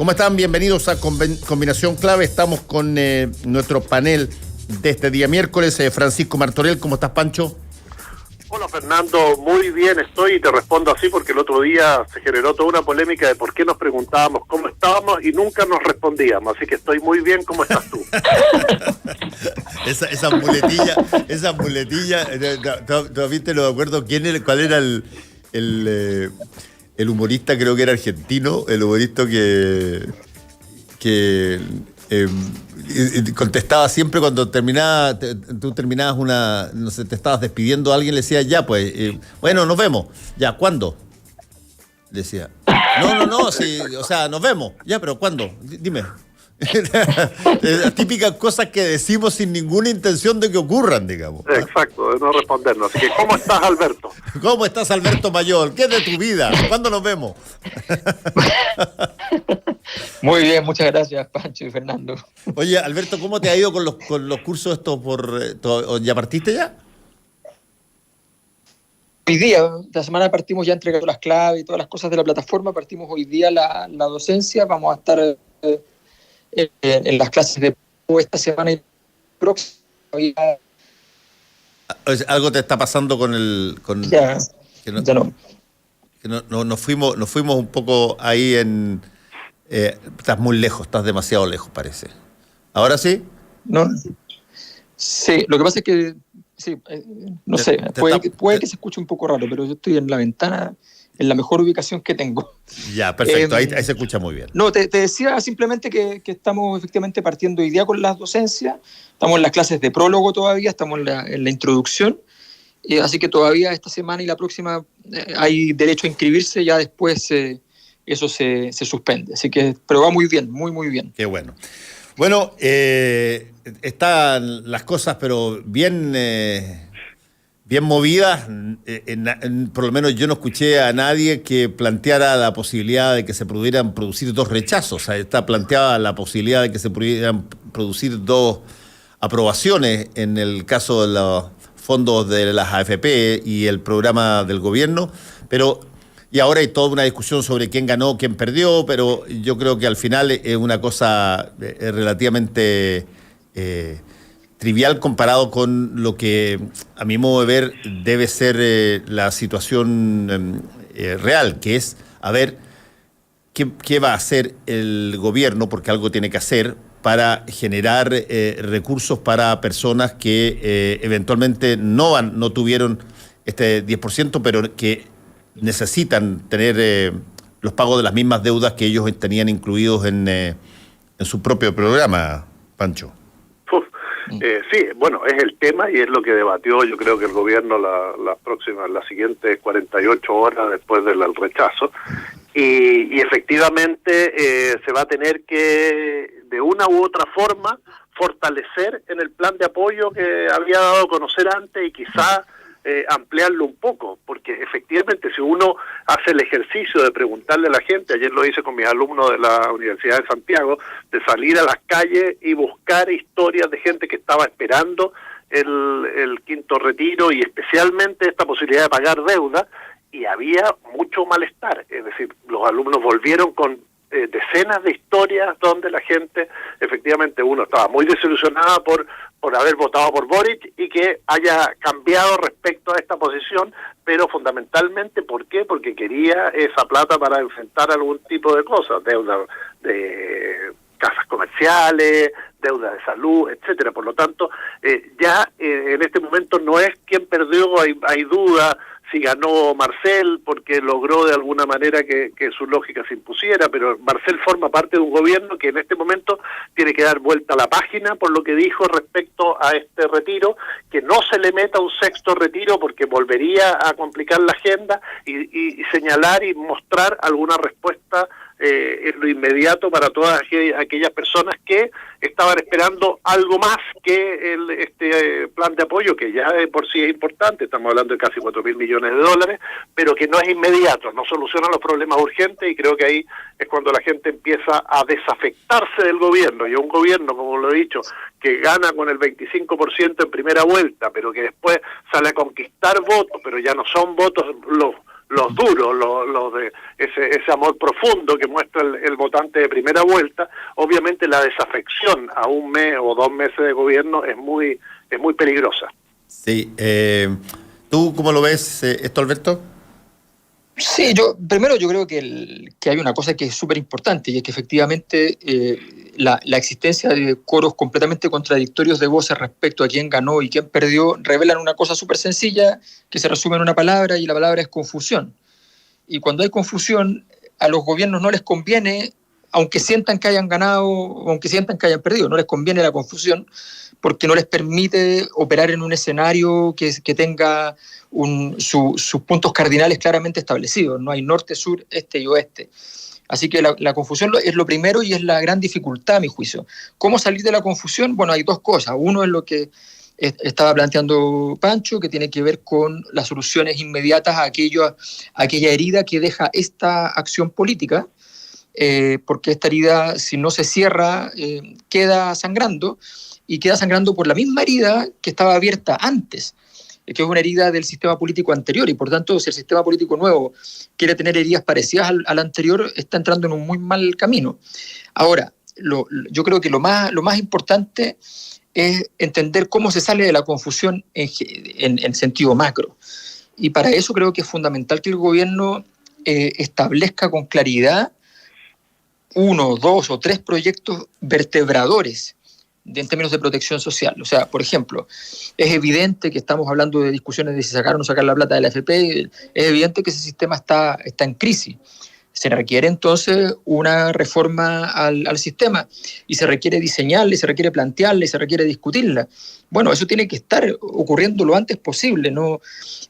¿Cómo están? Bienvenidos a Combinación Clave. Estamos con nuestro panel de este día miércoles. Francisco Martorell, ¿cómo estás, Pancho? Hola, Fernando, muy bien estoy y te respondo así porque el otro día se generó toda una polémica de por qué nos preguntábamos cómo estábamos y nunca nos respondíamos, así que estoy muy bien. ¿Cómo estás tú? esa muletilla, ¿tú viste? No me acuerdo cuál era el humorista, creo que era argentino, el humorista que contestaba siempre cuando tú terminabas no sé, te estabas despidiendo a alguien, le decía, ya pues, bueno, nos vemos, ya, ¿cuándo? Le decía, no, sí, o sea, nos vemos, ya, pero ¿cuándo? Dime. Las típicas cosas que decimos sin ninguna intención de que ocurran, digamos. Exacto, de no respondernos. Así que, ¿cómo estás, Alberto? ¿Cómo estás, Alberto Mayor? ¿Qué es de tu vida? ¿Cuándo nos vemos? Muy bien, muchas gracias, Pancho y Fernando. Oye, Alberto, ¿cómo te ha ido con los cursos estos ¿ya partiste ya? Hoy día, la semana partimos ya entregando las claves y todas las cosas de la plataforma, partimos hoy día la docencia, vamos a estar en las clases de esta semana y próxima. Algo te está pasando con Ya no. Que nos fuimos un poco ahí en... estás muy lejos, estás demasiado lejos, parece. ¿Ahora sí? No. Sí, lo que pasa es que sí, no sé, puede que se escuche un poco raro, pero yo estoy en la ventana, en la mejor ubicación que tengo. Ya, perfecto, ahí se escucha muy bien. No, te decía simplemente que estamos efectivamente partiendo hoy día con las docencias, estamos en las clases de prólogo todavía, estamos en la introducción, así que todavía esta semana y la próxima hay derecho a inscribirse, ya después eso se suspende, así que, pero va muy bien, muy, muy bien. Qué bueno. Bueno, están las cosas, pero bien movidas. Por lo menos yo no escuché a nadie que planteara la posibilidad de que se pudieran producir dos rechazos. O sea, está planteada la posibilidad de que se pudieran producir dos aprobaciones en el caso de los fondos de las AFP y el programa del gobierno, y ahora hay toda una discusión sobre quién ganó, quién perdió, pero yo creo que al final es una cosa relativamente trivial comparado con lo que, a mi modo de ver, debe ser la situación real, que es, a ver, ¿qué va a hacer el gobierno? Porque algo tiene que hacer para generar recursos para personas que eventualmente no tuvieron este 10%, pero que necesitan tener los pagos de las mismas deudas que ellos tenían incluidos en su propio programa, Pancho. Sí, bueno, es el tema y es lo que debatió yo creo que el gobierno las siguientes 48 horas después del rechazo. Y efectivamente se va a tener que, de una u otra forma, fortalecer en el plan de apoyo que había dado a conocer antes y quizá ampliarlo un poco, porque efectivamente si uno hace el ejercicio de preguntarle a la gente, ayer lo hice con mis alumnos de la Universidad de Santiago, de salir a las calles y buscar historias de gente que estaba esperando el quinto retiro y especialmente esta posibilidad de pagar deuda, y había mucho malestar, es decir, los alumnos volvieron con decenas de historias donde la gente, efectivamente, uno estaba muy desilusionada por haber votado por Boric y que haya cambiado respecto a esta posición, pero fundamentalmente, ¿por qué? Porque quería esa plata para enfrentar algún tipo de cosas, deuda de casas comerciales, deuda de salud, etcétera. Por lo tanto, ya en este momento no es quién perdió, hay duda si ganó Marcel porque logró de alguna manera que su lógica se impusiera, pero Marcel forma parte de un gobierno que en este momento tiene que dar vuelta a la página por lo que dijo respecto a este retiro, que no se le meta un sexto retiro porque volvería a complicar la agenda y señalar y mostrar alguna respuesta en lo inmediato para todas aquellas personas que estaban esperando algo más que este plan de apoyo, que ya de por sí es importante, estamos hablando de casi 4.000 millones de dólares, pero que no es inmediato, no soluciona los problemas urgentes, y creo que ahí es cuando la gente empieza a desafectarse del gobierno, y un gobierno, como lo he dicho, que gana con el 25% en primera vuelta, pero que después sale a conquistar votos, pero ya no son votos los duros, los de ese amor profundo que muestra el votante de primera vuelta, obviamente la desafección a un mes o 2 meses de gobierno es muy peligrosa. Sí, ¿tú cómo lo ves esto, Alberto? Sí, yo creo que hay una cosa que es súper importante, y es que efectivamente la existencia de coros completamente contradictorios de voces respecto a quién ganó y quién perdió revelan una cosa súper sencilla que se resume en una palabra, y la palabra es confusión. Y cuando hay confusión, a los gobiernos no les conviene, aunque sientan que hayan ganado, aunque sientan que hayan perdido, no les conviene la confusión, porque no les permite operar en un escenario que tenga sus puntos cardinales claramente establecidos. No hay norte, sur, este y oeste. Así que la confusión es lo primero y es la gran dificultad, a mi juicio. ¿Cómo salir de la confusión? Bueno, hay dos cosas. Uno es lo que estaba planteando Pancho, que tiene que ver con las soluciones inmediatas a aquella herida que deja esta acción política, porque esta herida, si no se cierra, queda sangrando, y queda sangrando por la misma herida que estaba abierta antes, que es una herida del sistema político anterior, y por tanto, si el sistema político nuevo quiere tener heridas parecidas al anterior, está entrando en un muy mal camino. Ahora, yo creo que lo más importante es entender cómo se sale de la confusión en sentido macro. Y para eso creo que es fundamental que el gobierno establezca con claridad 1, 2 o 3 proyectos vertebradores en términos de protección social. O sea, por ejemplo, es evidente que estamos hablando de discusiones de si sacar o no sacar la plata de la AFP, es evidente que ese sistema está en crisis. Se requiere entonces una reforma al sistema, y se requiere diseñarla, se requiere plantearla, se requiere discutirla. Bueno, eso tiene que estar ocurriendo lo antes posible, ¿no?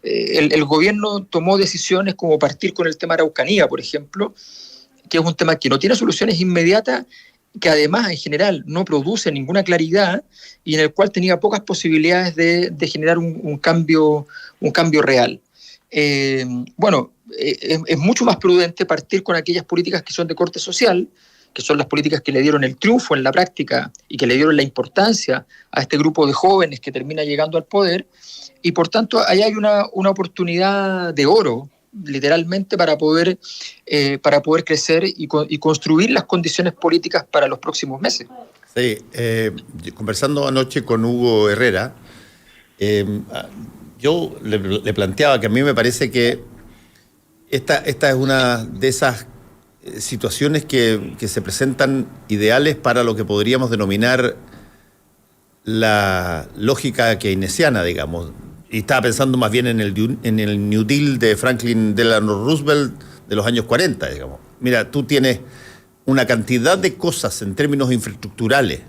El gobierno tomó decisiones como partir con el tema Araucanía, por ejemplo, que es un tema que no tiene soluciones inmediatas, que además en general no produce ninguna claridad y en el cual tenía pocas posibilidades de generar un cambio real. Es mucho más prudente partir con aquellas políticas que son de corte social, que son las políticas que le dieron el triunfo en la práctica y que le dieron la importancia a este grupo de jóvenes que termina llegando al poder, y por tanto ahí hay una oportunidad de oro, literalmente, para poder crecer y construir las condiciones políticas para los próximos meses. Sí, conversando anoche con Hugo Herrera, yo le planteaba que a mí me parece que esta es una de esas situaciones que se presentan ideales para lo que podríamos denominar la lógica keynesiana, digamos. Y estaba pensando más bien en el New Deal de Franklin Delano Roosevelt de los años 40, digamos. Mira, tú tienes una cantidad de cosas en términos infraestructurales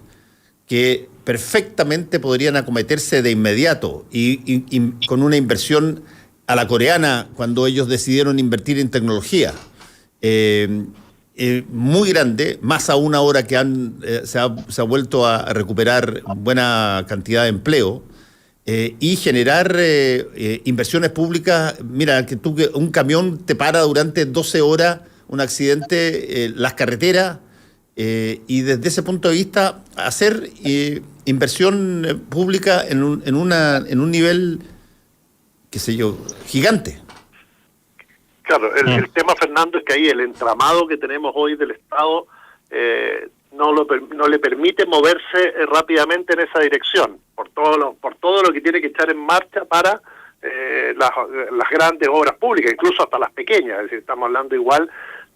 que perfectamente podrían acometerse de inmediato y con una inversión a la coreana cuando ellos decidieron invertir en tecnología. Muy grande, más aún ahora que se ha vuelto a recuperar buena cantidad de empleo. Y generar inversiones públicas. Mira, que un camión te para durante 12 horas, un accidente, las carreteras, y desde ese punto de vista hacer inversión pública en un nivel, qué sé yo, gigante. Claro, el tema, Fernando, es que ahí el entramado que tenemos hoy del Estado no le permite moverse rápidamente en esa dirección, por todo lo que tiene que echar en marcha para las grandes obras públicas, incluso hasta las pequeñas. Es decir, estamos hablando igual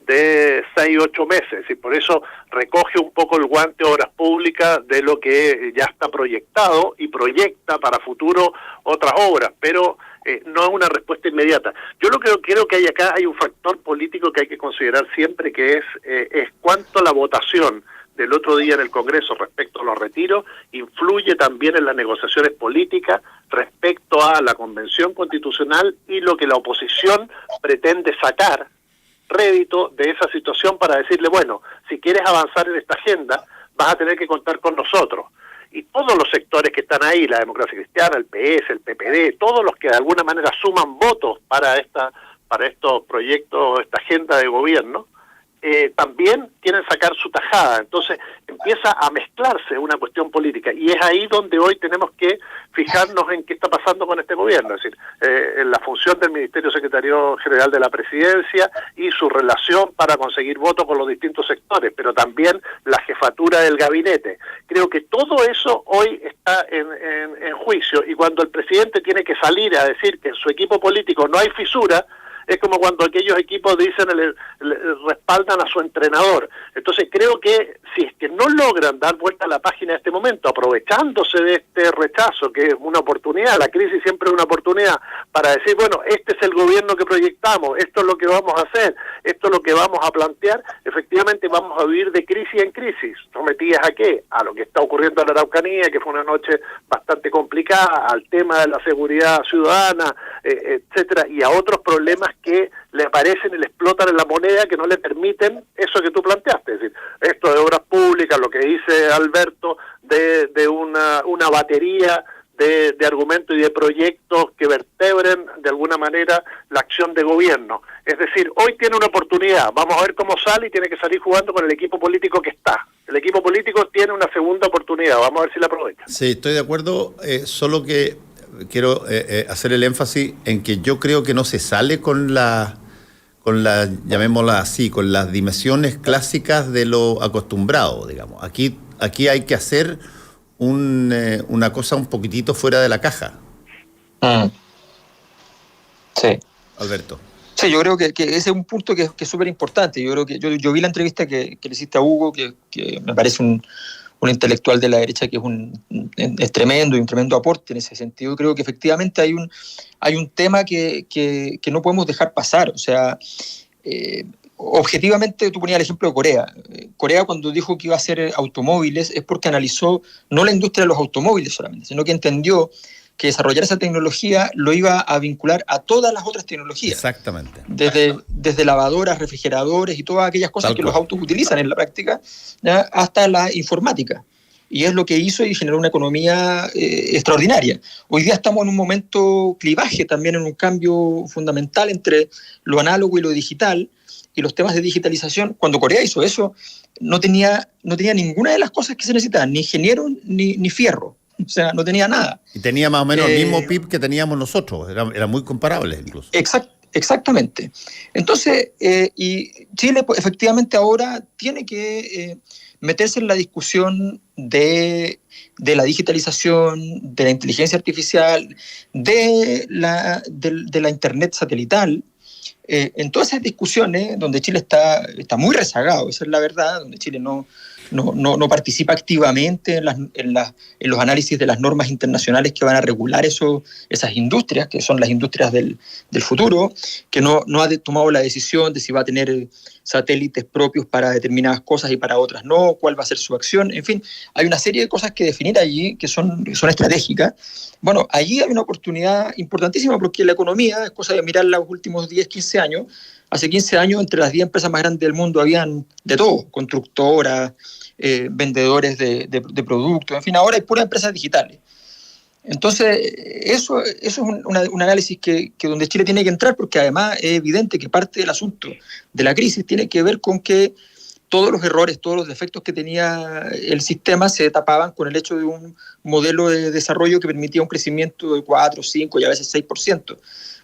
de 6, 8 meses, y por eso recoge un poco el guante obras públicas de lo que ya está proyectado y proyecta para futuro otras obras, pero no es una respuesta inmediata. Yo creo que hay un factor político que hay que considerar siempre, que es cuánto la votación del otro día en el Congreso respecto a los retiros influye también en las negociaciones políticas respecto a la Convención Constitucional y lo que la oposición pretende sacar rédito de esa situación para decirle, bueno, si quieres avanzar en esta agenda, vas a tener que contar con nosotros. Y todos los sectores que están ahí, la Democracia Cristiana, el PS, el PPD, todos los que de alguna manera suman votos para estos proyectos, esta agenda de gobierno, también quieren sacar su tajada. Entonces empieza a mezclarse una cuestión política, y es ahí donde hoy tenemos que fijarnos en qué está pasando con este gobierno, es decir, en la función del Ministerio Secretario General de la Presidencia y su relación para conseguir votos con los distintos sectores, pero también la jefatura del gabinete. Creo que todo eso hoy está en juicio, y cuando el presidente tiene que salir a decir que en su equipo político no hay fisura, es como cuando aquellos equipos dicen respaldan a su entrenador. Entonces creo que si es que no logran dar vuelta a la página en este momento, aprovechándose de este rechazo, que es una oportunidad, la crisis siempre es una oportunidad para decir, bueno, este es el gobierno que proyectamos, esto es lo que vamos a hacer, esto es lo que vamos a plantear, efectivamente vamos a vivir de crisis en crisis. ¿Sometidas a qué? A lo que está ocurriendo en la Araucanía, que fue una noche bastante complicada, al tema de la seguridad ciudadana, etcétera, y a otros problemas que le aparecen y le explotan en la moneda, que no le permiten eso que tú planteaste, es decir, esto de obras públicas, lo que dice Alberto, de una batería de argumentos y de proyectos que vertebren de alguna manera la acción de gobierno. Es decir, hoy tiene una oportunidad, vamos a ver cómo sale, y tiene que salir jugando con el equipo político que está. El equipo político tiene una segunda oportunidad, vamos a ver si la aprovecha. Sí, estoy de acuerdo, solo que quiero hacer el énfasis en que yo creo que no se sale con la, llamémosla así, con las dimensiones clásicas de lo acostumbrado, digamos. Aquí hay que hacer una cosa un poquitito fuera de la caja. Sí. Alberto. Sí, yo creo que ese es un punto que es súper importante. Yo creo que yo vi la entrevista que le hiciste a Hugo, que me parece un intelectual de la derecha que es tremendo y un tremendo aporte en ese sentido. Creo que efectivamente hay un tema que no podemos dejar pasar. O sea, objetivamente tú ponías el ejemplo de Corea. Corea, cuando dijo que iba a hacer automóviles, es porque analizó no la industria de los automóviles solamente, sino que entendió que desarrollar esa tecnología lo iba a vincular a todas las otras tecnologías. Exactamente. Desde lavadoras, refrigeradores y todas aquellas cosas que los autos utilizan en la práctica, ¿ya? Hasta la informática. Y es lo que hizo y generó una economía extraordinaria. Hoy día estamos en un momento clivaje, también en un cambio fundamental entre lo análogo y lo digital, y los temas de digitalización. Cuando Corea hizo eso, no tenía ninguna de las cosas que se necesitaban, ni ingeniero ni fierro. O sea, no tenía nada. Y tenía más o menos el mismo PIB que teníamos nosotros, era muy comparable incluso. Exactamente. Entonces, y Chile pues, efectivamente ahora tiene que meterse en la discusión de la digitalización, de la inteligencia artificial, de la Internet satelital. En todas esas discusiones donde Chile está muy rezagado, esa es la verdad, donde Chile no participa activamente en los análisis de las normas internacionales que van a regular esas industrias, que son las industrias del futuro, que no ha tomado la decisión de si va a tener satélites propios para determinadas cosas y para otras no, cuál va a ser su acción, en fin, hay una serie de cosas que definir allí que son estratégicas. Bueno, allí hay una oportunidad importantísima porque la economía, es cosa de mirar los últimos 10, 15 años, hace 15 años entre las 10 empresas más grandes del mundo habían de todo, constructoras, vendedores de productos, en fin, ahora hay puras empresas digitales. Entonces, eso es un análisis que donde Chile tiene que entrar, porque además es evidente que parte del asunto de la crisis tiene que ver con que todos los errores, todos los defectos que tenía el sistema se tapaban con el hecho de un modelo de desarrollo que permitía un crecimiento de 4, 5 y a veces 6%.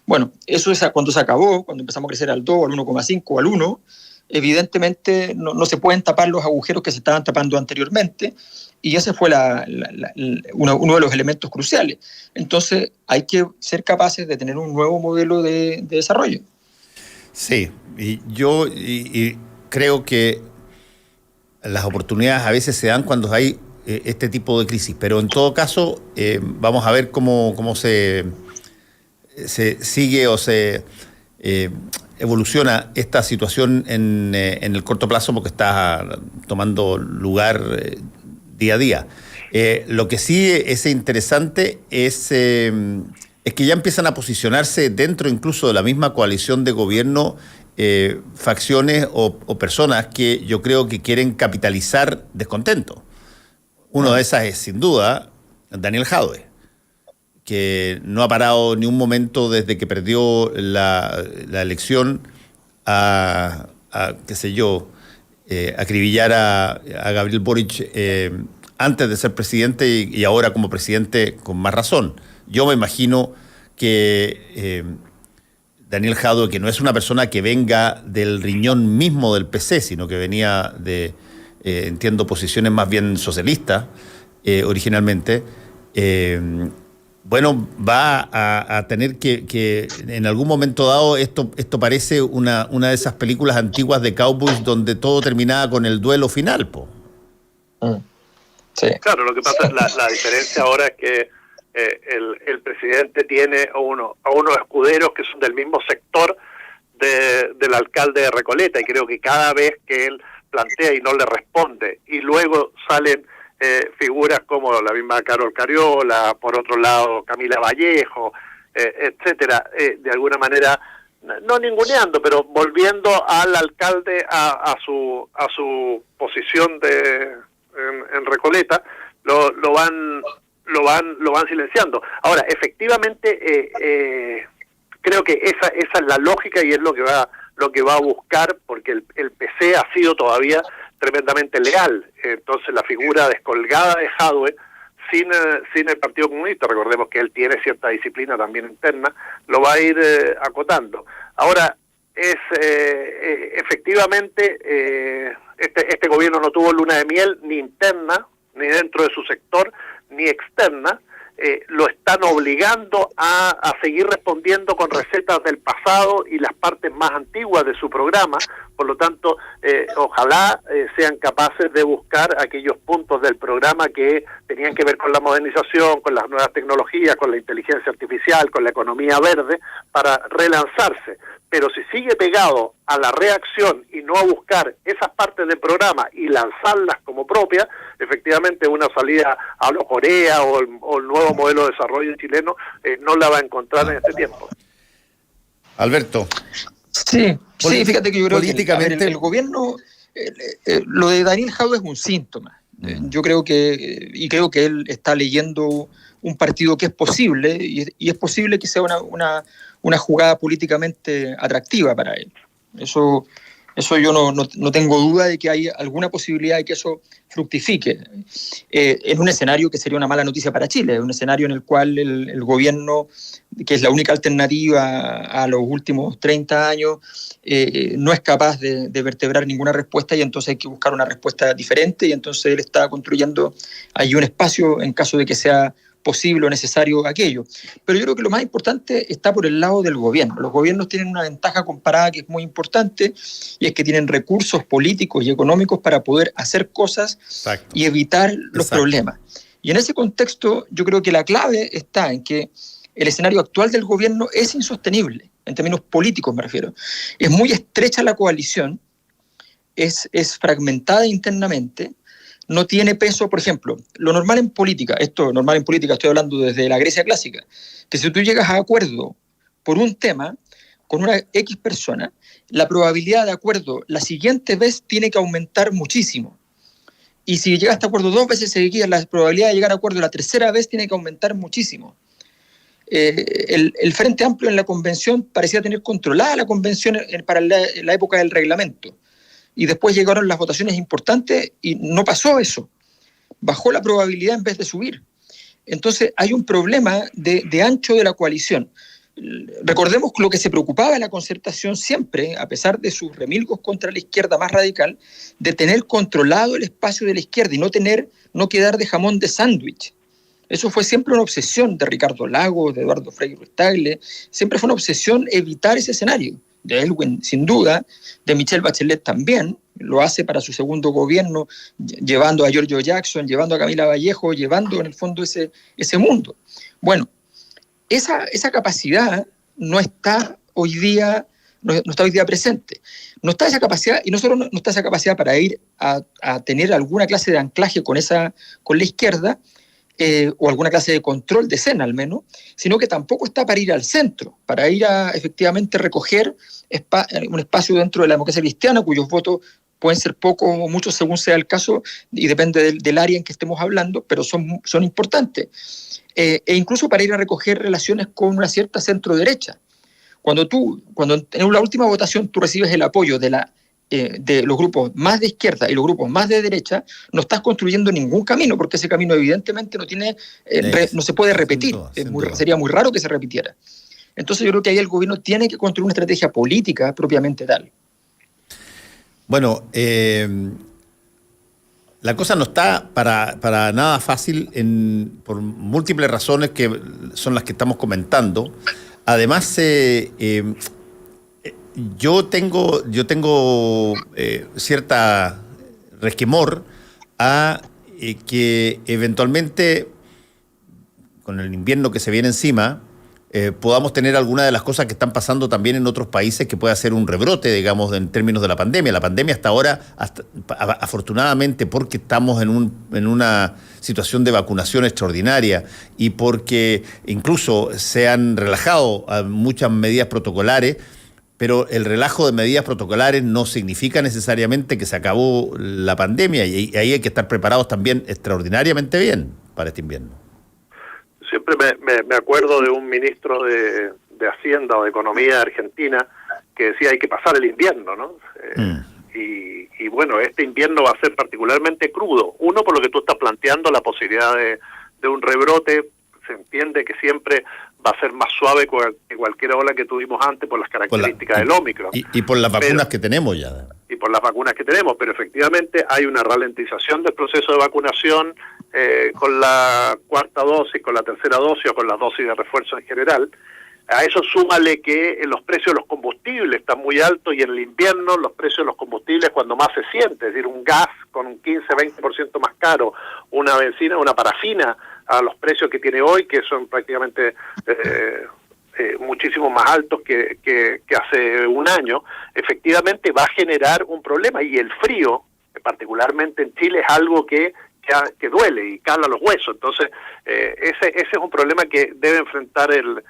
Bueno, eso es cuando se acabó, cuando empezamos a crecer al 2, al 1,5, al 1, evidentemente no se pueden tapar los agujeros que se estaban tapando anteriormente, y ese fue uno de los elementos cruciales. Entonces hay que ser capaces de tener un nuevo modelo de desarrollo. Sí, y yo creo que las oportunidades a veces se dan cuando hay este tipo de crisis, pero en todo caso vamos a ver cómo se sigue o se evoluciona esta situación en el corto plazo, porque está tomando lugar día a día. Lo que sí es interesante es que ya empiezan a posicionarse dentro incluso de la misma coalición de gobierno facciones o personas que yo creo que quieren capitalizar descontento. Una de esas es, sin duda, Daniel Jadwe, que no ha parado ni un momento desde que perdió la elección a qué sé yo, acribillar a Gabriel Boric antes de ser presidente y ahora como presidente con más razón. Yo me imagino que Daniel Jadue, que no es una persona que venga del riñón mismo del PC, sino que venía de, entiendo, posiciones más bien socialistas originalmente, bueno, va a tener que en algún momento dado, esto parece una de esas películas antiguas de cowboys donde todo terminaba con el duelo final, po. Sí. Claro, lo que pasa es la diferencia ahora es que el presidente tiene a unos escuderos que son del mismo sector del alcalde de Recoleta, y creo que cada vez que él plantea y no le responde, y luego salen figuras como la misma Carol Cariola, por otro lado Camila Vallejo, etcétera, de alguna manera no ninguneando, pero volviendo al alcalde a su posición en Recoleta, lo van silenciando. Ahora, efectivamente, creo que esa es la lógica y es lo que va a buscar, porque el PC ha sido todavía tremendamente leal. Entonces la figura descolgada de Jadue sin el Partido Comunista, recordemos que él tiene cierta disciplina también interna, lo va a ir acotando. Ahora, efectivamente, este gobierno no tuvo luna de miel ni interna, ni dentro de su sector, ni externa. Lo están obligando a seguir respondiendo con recetas del pasado y las partes más antiguas de su programa. Por lo tanto, ojalá sean capaces de buscar aquellos puntos del programa que tenían que ver con la modernización, con las nuevas tecnologías, con la inteligencia artificial, con la economía verde, para relanzarse. Pero si sigue pegado a la reacción y no a buscar esas partes del programa y lanzarlas como propias, efectivamente una salida a lo Corea o el nuevo modelo de desarrollo chileno no la va a encontrar en este tiempo. Alberto. Sí, fíjate que yo creo políticamente que el gobierno, lo de Daniel Jadue es un síntoma. Yo creo que él está leyendo un partido que es posible, y es posible que sea una jugada políticamente atractiva para él. Eso yo no tengo duda de que hay alguna posibilidad de que eso fructifique. En un escenario que sería una mala noticia para Chile, un escenario en el cual el gobierno, que es la única alternativa a los últimos 30 años, no es capaz de vertebrar ninguna respuesta, y entonces hay que buscar una respuesta diferente, y entonces él está construyendo ahí un espacio en caso de que sea posible o necesario aquello. Pero yo creo que lo más importante está por el lado del gobierno. Los gobiernos tienen una ventaja comparada que es muy importante, y es que tienen recursos políticos y económicos para poder hacer cosas. Exacto. Y evitar los problemas. Y en ese contexto yo creo que la clave está en que el escenario actual del gobierno es insostenible, en términos políticos me refiero. Es muy estrecha la coalición, es fragmentada internamente, no tiene peso. Por ejemplo, lo normal en política, estoy hablando desde la Grecia clásica, que si tú llegas a acuerdo por un tema con una X persona, la probabilidad de acuerdo la siguiente vez tiene que aumentar muchísimo. Y si llegaste a acuerdo 2 veces seguidas, la probabilidad de llegar a acuerdo la tercera vez tiene que aumentar muchísimo. El Frente Amplio en la convención parecía tener controlada la convención para la época del reglamento. Y después llegaron las votaciones importantes y no pasó eso. Bajó la probabilidad en vez de subir. Entonces hay un problema de ancho de la coalición. Recordemos lo que se preocupaba la concertación siempre, a pesar de sus remilgos contra la izquierda más radical, de tener controlado el espacio de la izquierda y no quedar de jamón de sándwich. Eso fue siempre una obsesión de Ricardo Lagos, de Eduardo Frei Ruiz-Tagle. Siempre fue una obsesión evitar ese escenario. De Elwin, sin duda, de Michelle Bachelet también, lo hace para su segundo gobierno, llevando a Giorgio Jackson, llevando a Camila Vallejo, llevando en el fondo ese mundo. Bueno, esa capacidad no está hoy día presente. No está esa capacidad, y no solo no está esa capacidad para ir a tener alguna clase de anclaje con la izquierda, o alguna clase de control de escena al menos, sino que tampoco está para ir al centro, para ir a efectivamente recoger un espacio dentro de la democracia cristiana, cuyos votos pueden ser pocos o muchos según sea el caso, y depende del área en que estemos hablando, pero son importantes. E incluso para ir a recoger relaciones con una cierta centro-derecha. Cuando en la última votación tú recibes el apoyo de la de los grupos más de izquierda y los grupos más de derecha, no estás construyendo ningún camino, porque ese camino evidentemente no tiene, no se puede repetir. Sería muy raro que se repitiera. Entonces yo creo que ahí el gobierno tiene que construir una estrategia política propiamente tal. Bueno, la cosa no está para nada fácil por múltiples razones que son las que estamos comentando. Además, yo tengo cierta resquemor a que eventualmente, con el invierno que se viene encima, podamos tener alguna de las cosas que están pasando también en otros países que pueda ser un rebrote, digamos, en términos de la pandemia. La pandemia hasta ahora, afortunadamente, porque estamos en una situación de vacunación extraordinaria y porque incluso se han relajado muchas medidas protocolares, pero el relajo de medidas protocolares no significa necesariamente que se acabó la pandemia y ahí hay que estar preparados también extraordinariamente bien para este invierno. Siempre me acuerdo de un ministro de Hacienda o de Economía de Argentina que decía hay que pasar el invierno, ¿no? Y bueno, este invierno va a ser particularmente crudo. Uno, por lo que tú estás planteando, la posibilidad de un rebrote. Se entiende que siempre va a ser más suave que cualquier ola que tuvimos antes por las características del Ómicron. Y por las vacunas que tenemos ya. Y por las vacunas que tenemos, pero efectivamente hay una ralentización del proceso de vacunación con la cuarta dosis, con la tercera dosis o con las dosis de refuerzo en general. A eso súmale que los precios de los combustibles están muy altos y en el invierno los precios de los combustibles cuando más se siente, es decir, un gas con un 15-20% más caro, una benzina, una parafina a los precios que tiene hoy, que son prácticamente muchísimo más altos que hace un año, efectivamente va a generar un problema. Y el frío, particularmente en Chile, es algo que duele y cala los huesos. Entonces, ese es un problema que debe enfrentar el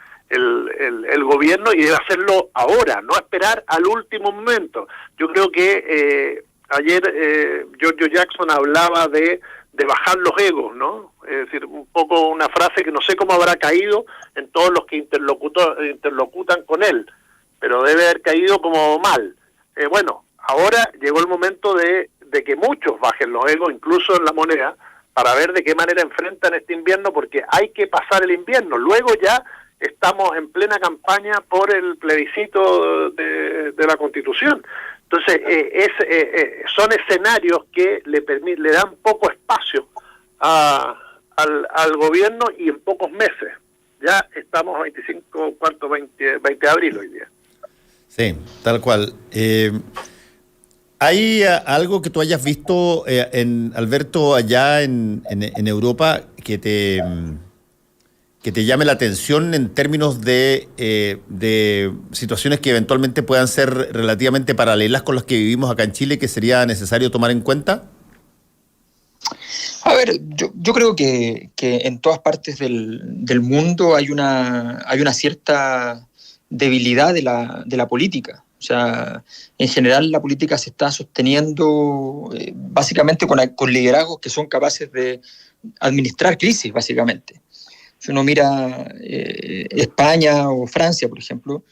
gobierno y debe hacerlo ahora, no esperar al último momento. Yo creo que ayer Giorgio Jackson hablaba de bajar los egos, ¿no? Es decir, un poco una frase que no sé cómo habrá caído en todos los que interlocutan con él, pero debe haber caído como mal. Bueno, ahora llegó el momento de que muchos bajen los egos, incluso en la moneda, para ver de qué manera enfrentan este invierno, porque hay que pasar el invierno. Luego ya estamos en plena campaña por el plebiscito de la Constitución. Entonces, son escenarios que le dan poco espacio al gobierno y en pocos meses. Ya estamos a 20 de abril hoy día. Sí, tal cual. ¿Hay algo que tú hayas visto, Alberto, allá en Europa que te llame la atención en términos de situaciones que eventualmente puedan ser relativamente paralelas con las que vivimos acá en Chile, que sería necesario tomar en cuenta? A ver, yo creo que en todas partes del mundo hay una cierta debilidad de la política. O sea, en general la política se está sosteniendo básicamente con liderazgos que son capaces de administrar crisis, básicamente. Si uno mira España o Francia, por ejemplo,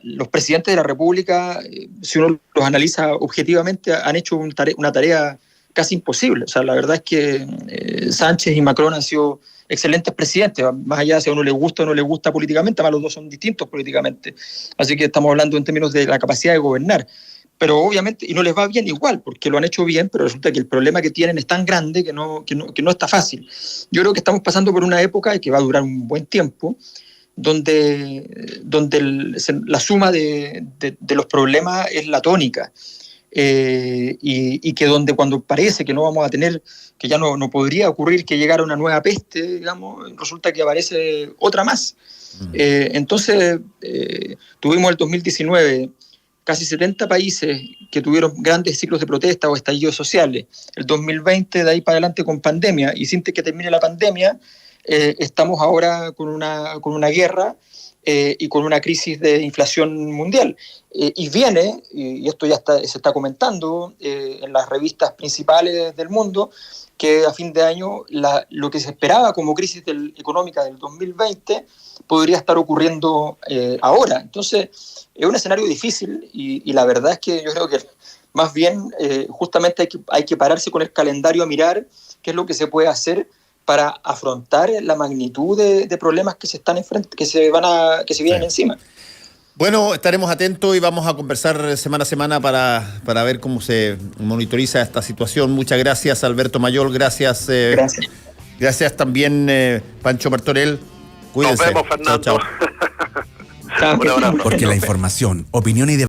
los presidentes de la República, si uno los analiza objetivamente, han hecho una tarea casi imposible. O sea, la verdad es que Sánchez y Macron han sido excelentes presidentes, más allá de si a uno le gusta o no le gusta políticamente, además los dos son distintos políticamente. Así que estamos hablando en términos de la capacidad de gobernar. Pero obviamente, y no les va bien igual, porque lo han hecho bien, pero resulta que el problema que tienen es tan grande que no está fácil. Yo creo que estamos pasando por una época y que va a durar un buen tiempo, donde la suma de los problemas es la tónica. Y que donde cuando parece que no vamos a tener, que ya no podría ocurrir que llegara una nueva peste, digamos, resulta que aparece otra más. Entonces, tuvimos el 2019 casi 70 países que tuvieron grandes ciclos de protesta o estallidos sociales. El 2020, de ahí para adelante, con pandemia, y sin que termine la pandemia, estamos ahora con una guerra y con una crisis de inflación mundial. Y viene, y esto ya se está comentando en las revistas principales del mundo, que a fin de año lo que se esperaba como crisis económica del 2020 podría estar ocurriendo ahora. Entonces, es un escenario difícil y la verdad es que yo creo que Más bien, justamente hay que pararse con el calendario a mirar qué es lo que se puede hacer para afrontar la magnitud de problemas que se están que se vienen encima. Bueno, estaremos atentos y vamos a conversar semana a semana para ver cómo se monitoriza esta situación. Muchas gracias, Alberto Mayol. Gracias. Gracias también, Pancho Martorell. Cuídense. Nos vemos, Fernando. Chao, chao. Un abrazo. Porque la información, opinión y debate